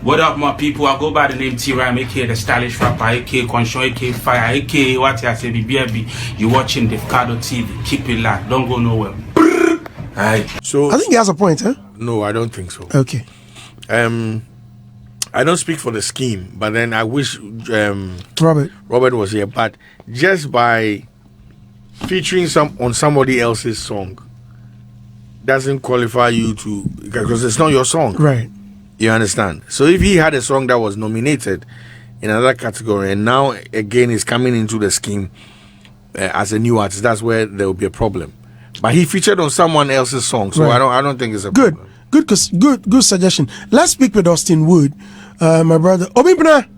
What up, my people? I go by the name T-Ram, aka the stylish rapper, aka Conscious, aka Fire, aka what I say, BBB. You watching Davcadotv. Keep it locked. Don't go nowhere. Alright. So I think he has a point, huh? No, I don't think so. Okay. I don't speak for the scheme, but then I wish Robert was here. But just by featuring on somebody else's song doesn't qualify you to, because it's not your song, right? You understand? So if he had a song that was nominated in another category and now again is coming into the scheme as a new artist, that's where there will be a problem. But he featured on someone else's song, so right. I don't think it's a good problem. Good suggestion. Let's speak with Austin Wood, my brother. Obibna.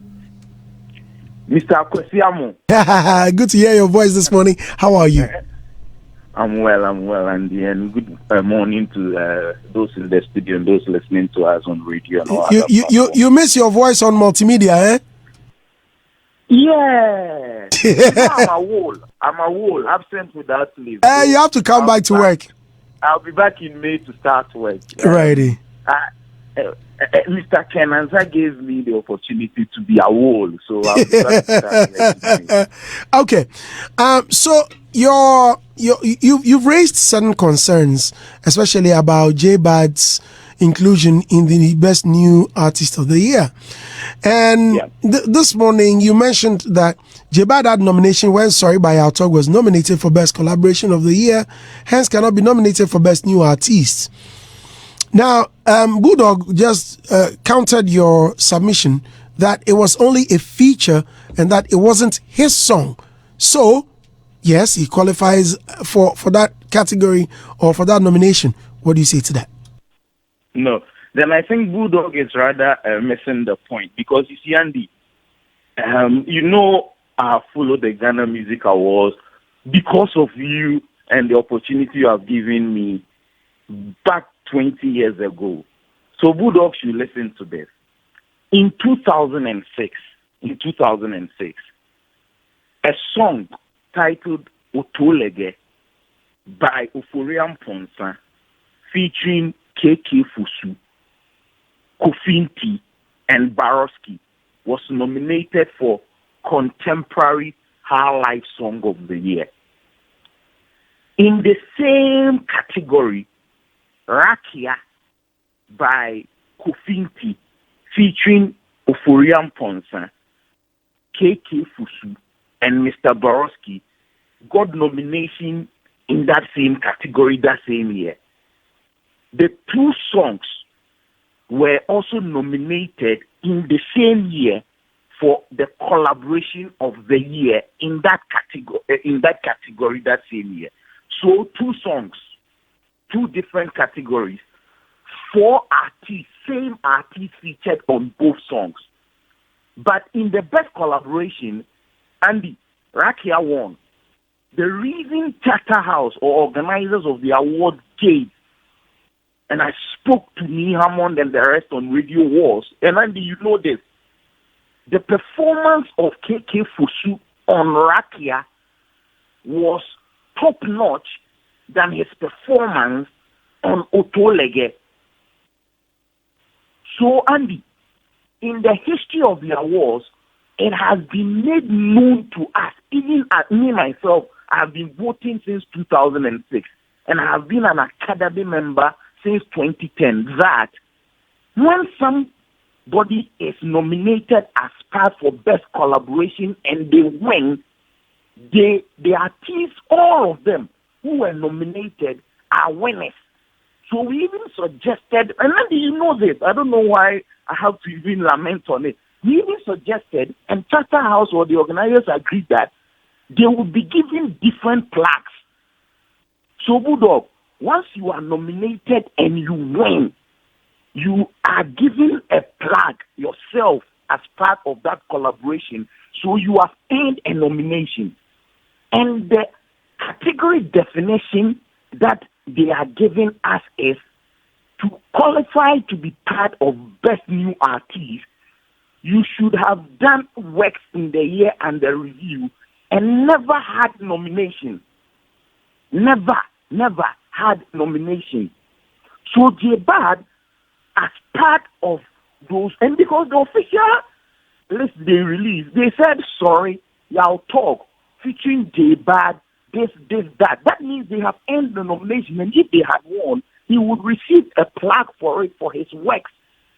Mr. Akwesiamo. Good to hear your voice this morning. How are you? I'm well, Andy, and good morning to those in the studio and those listening to us on radio. And you miss your voice on multimedia, eh? Yeah. I'm a wall, absent without leave. You have to come back to work. I'll be back in May to start work. Righty. Mr. Kenanza gave me the opportunity to be a wall, so I'll be back to start okay. So you've raised certain concerns, especially about J-Bad's inclusion in the Best New Artist of the Year. And this morning you mentioned that J-Bad had nomination when Sorry by Our Talk was nominated for Best Collaboration of the Year, hence cannot be nominated for Best New Artist. Now, BullDog just countered your submission that it was only a feature and that it wasn't his song. So, yes, he qualifies for that category or for that nomination. What do you say to that? No. Then I think BullDog is rather missing the point, because you see, Andy, I follow the Ghana Music Awards because of you and the opportunity you have given me back 20 years ago. So BullDog should listen to this. In 2006, a song titled Otolege by Oforian Ponsa featuring KK Fusu, Kofinti, and Baroski was nominated for Contemporary High Life Song of the Year. In the same category, Rakia by Kofinti featuring Oforian Ponsa, KK Fusu, and Mr. Baroski got nomination in that same category that same year. The two songs were also nominated in the same year for the collaboration of the year in that category that same year. So two songs, two different categories, four artists, same artists featured on both songs. But in the best collaboration, Andy, Rakia won. The reason Charterhouse or organizers of the award gave, and I spoke to me, Hammond, and the rest on radio, was, and Andy, you know this, the performance of KK Fusu on Rakia was top-notch than his performance on Otolege. So, Andy, in the history of the awards, it has been made known to us, even as me myself, I have been voting since 2006, and I have been an Academy member since 2010, that when somebody is nominated as part for Best Collaboration and they win, the artists, all of them who were nominated, are winners. So we even suggested, and then you know this, I don't know why I have to even lament on it. We even suggested, and Charterhouse or the organizers agreed that they would be given different plaques. So, BullDog, once you are nominated and you win, you are given a plaque yourself as part of that collaboration. So you have earned a nomination. And the category definition that they are giving us is to qualify to be part of Best New Artist, you should have done works in the year under review and never had nomination. Never had nomination. So J-Bad, as part of those, and because the official list they released, they said sorry, y'all talk featuring J-Bad, this, that. That means they have earned the nomination, and if they had won, he would receive a plaque for it for his works.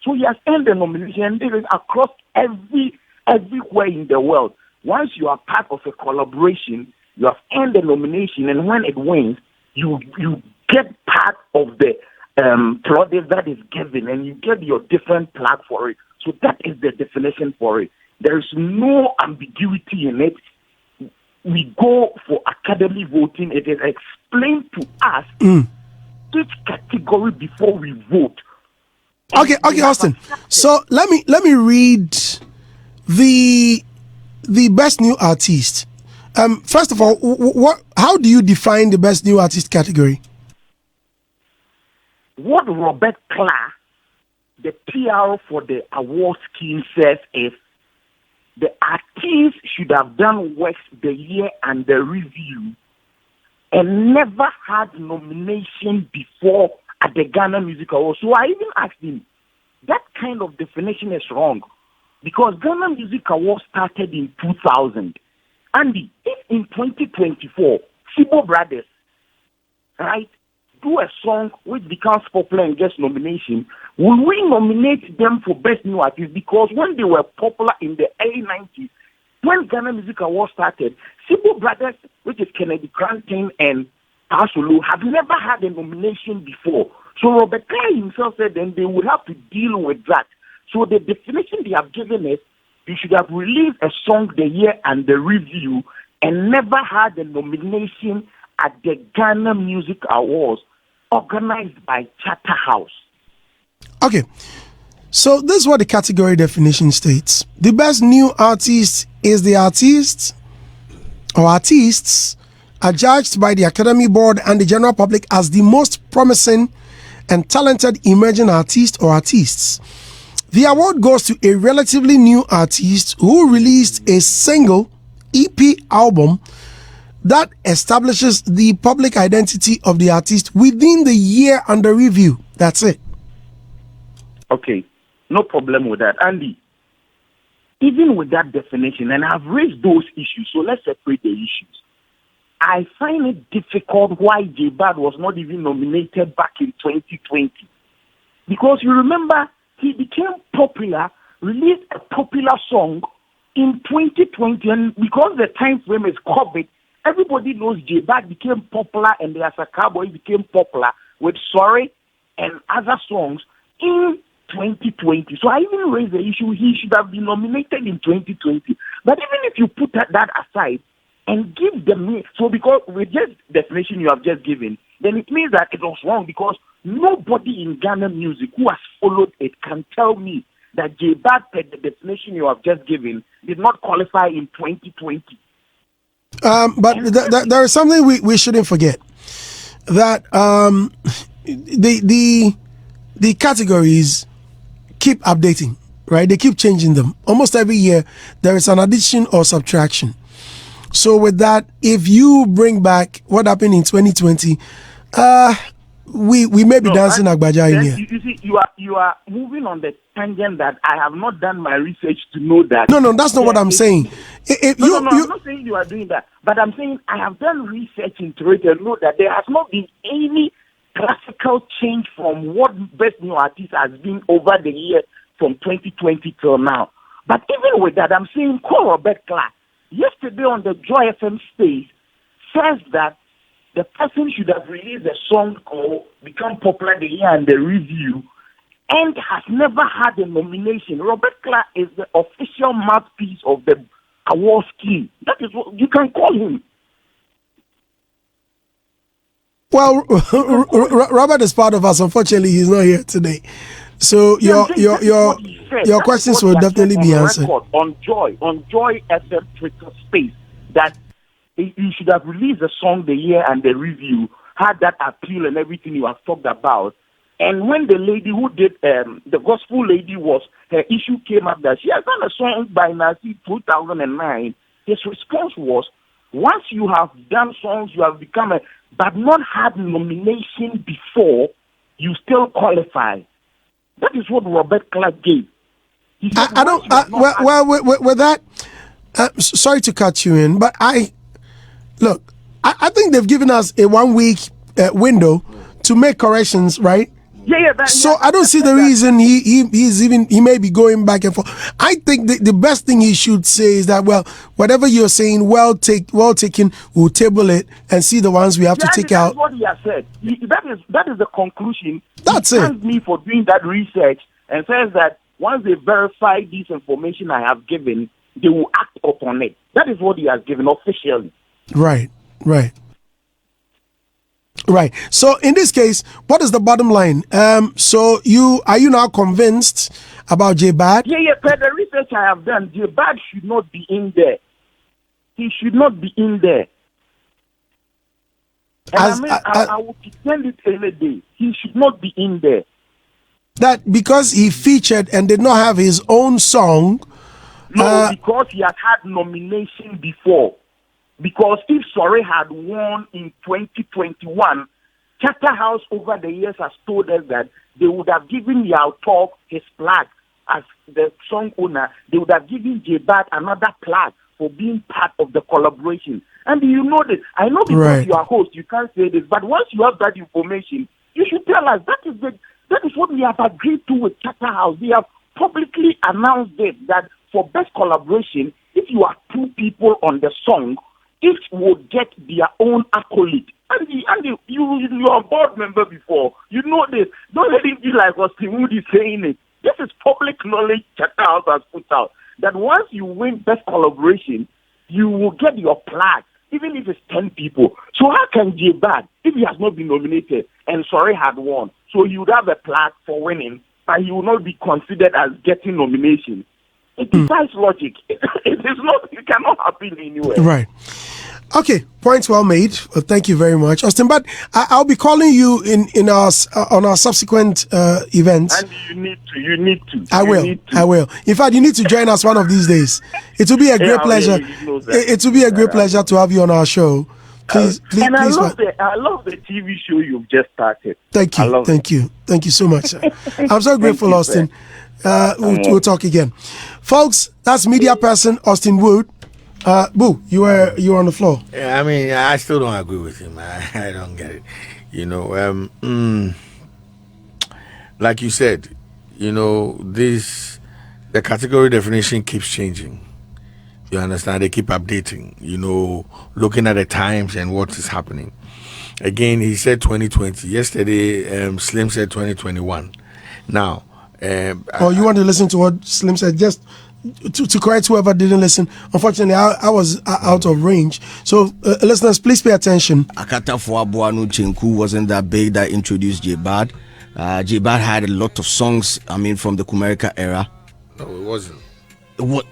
So he has earned the nomination, and this is across everywhere in the world. Once you are part of a collaboration, you have earned the nomination, and when it wins, you get part of the product that is given, and you get your different plaque for it. So that is the definition for it. There is no ambiguity in it. We go for academy voting. It is explained to us each category before we vote. Okay, Austin. So let me read the best new artist. First of all, how do you define the best new artist category? What Robert Clark, the PR for the award scheme, says is the artist should have done works the year under review and never had nomination before at the Ghana Music Awards. So I even asked him, that kind of definition is wrong because Ghana Music Awards started in 2000. Andy, if in 2024, Sibo Brothers, right, do a song which becomes popular and gets nomination, will we nominate them for Best New Artist? Because when they were popular in the early 90s, when Ghana Music Awards started, Sibo Brothers, which is Kennedy Cranton and Asulu, have never had a nomination before. So Robert Clark himself said then they would have to deal with that. So the definition they have given is you should have released a song the year and the review and never had a nomination at the Ghana Music Awards organized by Charterhouse. Okay, so this is what the category definition states. The best new artist is the artist or artists are judged by the Academy Board and the general public as the most promising and talented emerging artist or artists. The award goes to a relatively new artist who released a single EP album that establishes the public identity of the artist within the year under review. That's it. Okay, no problem with that. Andy, even with that definition, and I've raised those issues, so let's separate the issues. I find it difficult why J-Bad was not even nominated back in 2020. Because you remember, he became popular, released a popular song in 2020, and because the time frame is COVID, everybody knows J-Bad became popular and the Asaka Boy became popular with Sorry and other songs in 2020. So I even raised the issue he should have been nominated in 2020. But even if you put that aside and give them, so because with just definition you have just given, then it means that it was wrong because nobody in Ghana music who has followed it can tell me that J-Bad, the definition you have just given, did not qualify in 2020. But there is something we shouldn't forget, that the categories keep updating, right? They keep changing them. Almost every year there is an addition or subtraction. So with that, if you bring back what happened in 2020, we may be dancing Agbaja in here. You see, you are moving on the tangent that I have not done my research to know that. No, that's not what I'm saying. I'm not saying you are doing that, but I'm saying I have done research into it and know that there has not been any classical change from what Best New Artist has been over the year from 2020 till now. But even with that, I'm saying call Robert Clark. Yesterday on the Joy FM stage says that the person should have released a song called Become Popular the Year and the Review and has never had a nomination. Robert Clark is the official mouthpiece of the award scheme. That is what you can call him. Well, Robert is part of us. Unfortunately, he's not here today. So your questions will definitely be answered. On Joy FM Twitter space that you should have released the song the year and the review, had that appeal and everything you have talked about. And when the lady who did the gospel lady her issue came up that she has done a song by Nasi 2009, his response was, once you have done songs, you have become but not had nomination before, you still qualify. That is what Robert Clark gave. I don't. With that, sorry to cut you in, but I think they've given us a 1 week window to make corrections, right? So I don't see the reason he may be going back and forth. I think the best thing he should say is that, well, whatever you're saying, well taken, we'll table it and see the ones we have to take out. That's what he has said. That is the conclusion. That's he it. thanked me for doing that research and says that once they verify this information I have given, they will act upon it. That is what he has given officially. Right. So in this case, what is the bottom line? So are you now convinced about J-Bad? Yeah. Per the research I have done, J-Bad should not be in there. He should not be in there. And I would defend it any day. He should not be in there. That because he featured and did not have his own song. No, because he has had nomination before. Because if Sorry had won in 2021, Charterhouse over the years has told us that they would have given Yao Talk his plaque as the song owner. They would have given J-Bad another plaque for being part of the collaboration. And you know this. I know because you are host, you can't say this. But once you have that information, you should tell us. That is what we have agreed to with Charterhouse. They have publicly announced it, that for best collaboration, if you are two people on the song, each would get their own accolade. And you're a board member before. You know this. Don't let it be like Austin Wood is saying it. This is public knowledge Charterhouse has put out. That once you win best collaboration, you will get your plaque, even if it's 10 people. So how can J-Bad, if he has not been nominated and Sorry had won, so he would have a plaque for winning, but he will not be considered as getting nomination? It defies logic. It is not. It cannot happen anywhere. Right. Okay. Points well made. Thank you very much, Austin. But I'll be calling you in our on our subsequent events. And you need to. I will. In fact, you need to join us one of these days. It will be a great pleasure. It will be a great pleasure to have you on our show. Please. And I love the TV show you've just started. Thank you. Thank you so much, sir. I'm so grateful, Austin. We'll talk again, folks. That's media person Austin Wood. Boo, you were on the floor. Yeah, I mean, I still don't agree with him. I don't get it. You know, like you said, you know, the category definition keeps changing. You understand? They keep updating. You know, looking at the times and what is happening. Again, he said 2020. Yesterday, Slim said 2021. Now. You want to listen to what Slim said? Just to correct whoever didn't listen. Unfortunately, I was out of range. So, listeners, please pay attention. Akatafo Abuanu Chenku wasn't that big that introduced J-Bad. J-Bad had a lot of songs, from the Kumerica era. No, it wasn't.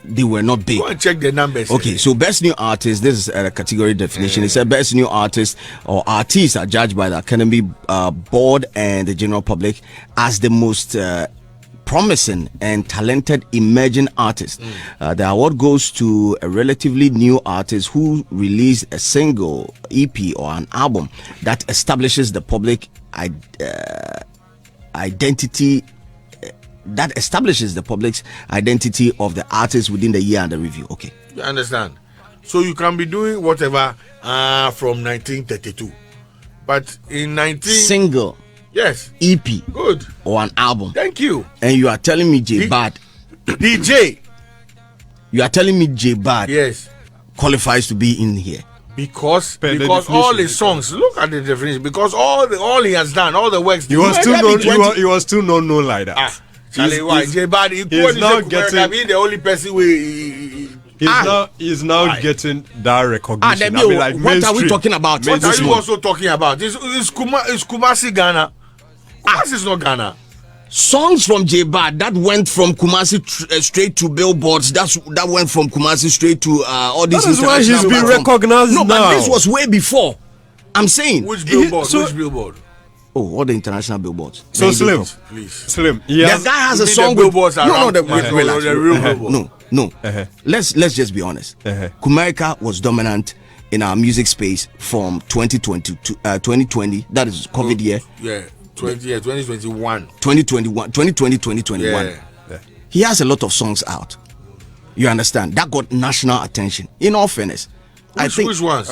They were not big. Go and check the numbers. Okay, so best new artist, this is a category definition. It said best new artist or artists are judged by the Academy board and the general public as the most promising and talented emerging artist. The award goes to a relatively new artist who released a single, EP, or an album that establishes the public identity. That establishes the public's identity of the artist within the year under review. Okay, you understand? So you can be doing whatever from 1932, but in single. Yes. EP. Good. Or an album. Thank you. And you are telling me J-Bad. DJ. You are telling me J-Bad. Yes. Qualifies to be in here. Because all his songs, look at the definition. Because all he has done, all the works. He was still not known like that. Charlie, why J-Bad? He's now getting. The only person He's now getting that recognition. What are we talking about? What are you also talking about? It's Kumasi, Ghana. Kumasi is not Ghana. Songs from J-Bad that went from Kumasi straight to billboards. That went from Kumasi straight to all these. That is why he's been recognized now. But this was way before. I'm saying. Which billboard? Which billboard? Oh, all the international billboards. So Slim, please. Slim. Yes. The guy has a song with billboards. The real billboard. No. Let's just be honest. Kumerica was dominant in our music space from 2020 to 2020. That is COVID year. Yeah. 2021. 2020, 2021. Yeah. He has a lot of songs out. You understand? That got national attention. In all fairness, which ones?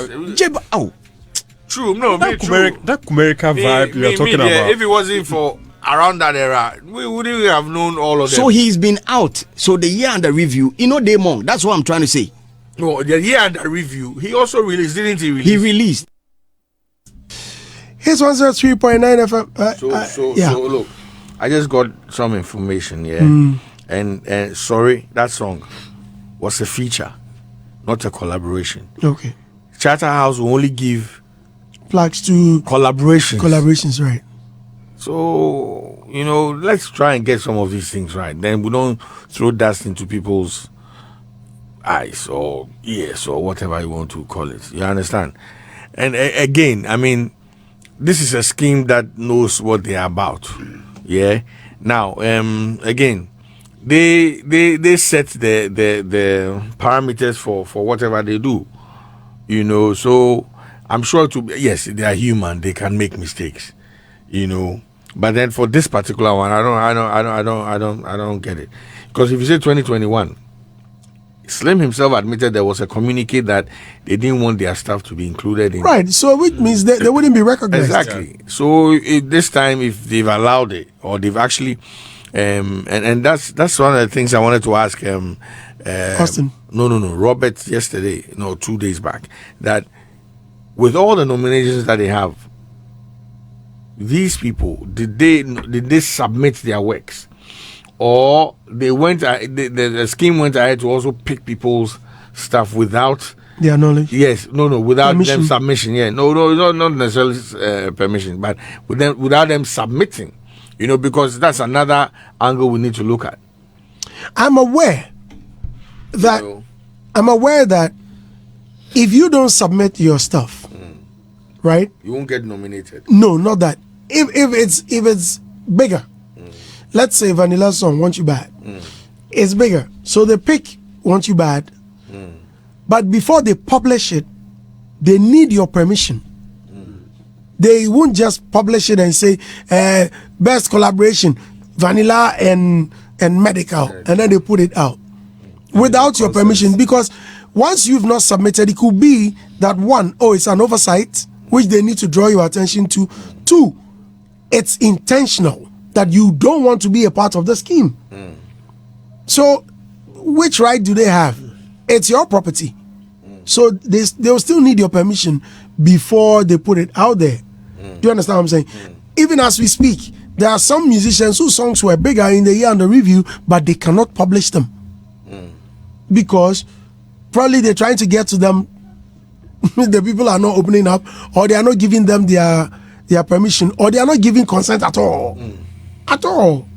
True, no, that true. That Kumerica vibe you're talking about. If it wasn't for around that era, we wouldn't have known all of them. So he's been out. So the year under review, Demon. That's what I'm trying to say. No, the year under review, he also released, didn't he? He released. Here's 103.9 FM. So look, I just got some information, and sorry, that song was a feature, not a collaboration. Okay. Charterhouse will only give flags to collaborations, right? So let's try and get some of these things right. Then we don't throw dust into people's eyes or ears or whatever you want to call it. You understand? And again, I mean, this is a scheme that knows what they are about. Yeah. Now, again, they set the parameters for whatever they do. So I'm sure yes, they are human. They can make mistakes. But then for this particular one, I don't get it. Because if you say 2021, Slim himself admitted there was a communique that they didn't want their staff to be included in. Right, so which means they wouldn't be recognized. Exactly. Yeah. So this time, if they've allowed it, or they've actually, and that's one of the things I wanted to ask Austin. No, Robert yesterday, 2 days back, that with all the nominations that they have, these people, did they submit their works? Or they went, the scheme went ahead to also pick people's stuff without their knowledge. Yes, without permission. Them submission. Yeah, not necessarily permission, but without them submitting. Because that's another angle we need to look at. I'm aware that if you don't submit your stuff, right, you won't get nominated. No, not that. If it's bigger. Let's say Vanilla Song Want You Bad. It's bigger. So they pick Want You Bad. But before they publish it, they need your permission. They won't just publish it and say, best collaboration, Vanilla and Medical. And then they put it out. Without your permission. Because once you've not submitted, it could be that one, it's an oversight, which they need to draw your attention to. Two, it's intentional. That you don't want to be a part of the scheme. So, which right do they have? It's your property. So, they'll still need your permission before they put it out there. Do you understand what I'm saying? Even as we speak, there are some musicians whose songs were bigger in the year under review, but they cannot publish them. Because probably they're trying to get to them. The people are not opening up, or they are not giving them their permission, or they are not giving consent at all. At all.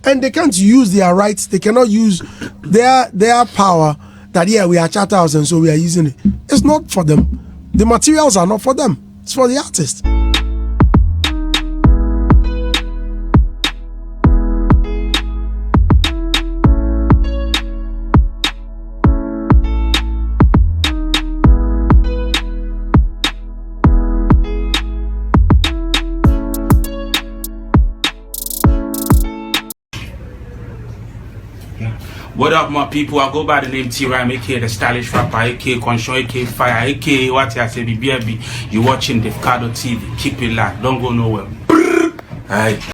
And they can't use their rights. They cannot use their power that, we are Charterhouse and so we are using it. It's not for them. The materials are not for them. It's for the artist. What up, my people? I go by the name T-Ram, aka the stylish rapper, aka Conscious, aka Fire, aka what I say, BBB. You watching Davcadotv. Keep it locked. Don't go nowhere. Alright.